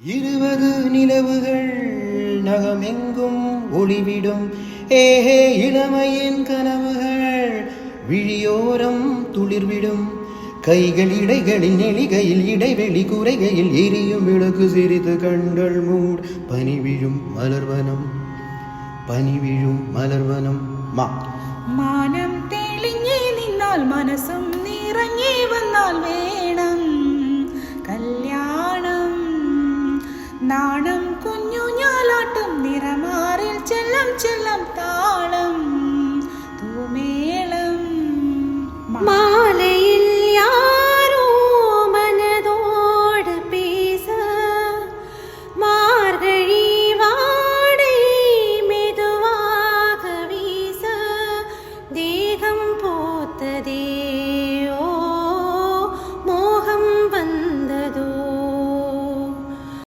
20 நிலவுகள் நகமெங்கும் ஒளிவிடும் ஏஹே இளமையின் கனவுகள் விழியோரம் துளிர்விடும் கைகள் இடைகளில் நெளிகையில் இடைவெளி குறைகையில் எரியும் விளக்கு சிரித்து கண்கள் மூட் பனி விழும் மலர்வனம் മാനം തെളിഞ്ഞേ നിന്നാൽ മനസ്സും നിറഞ്ഞേ വന്നാൽ വേണം കല്യാണം നാണം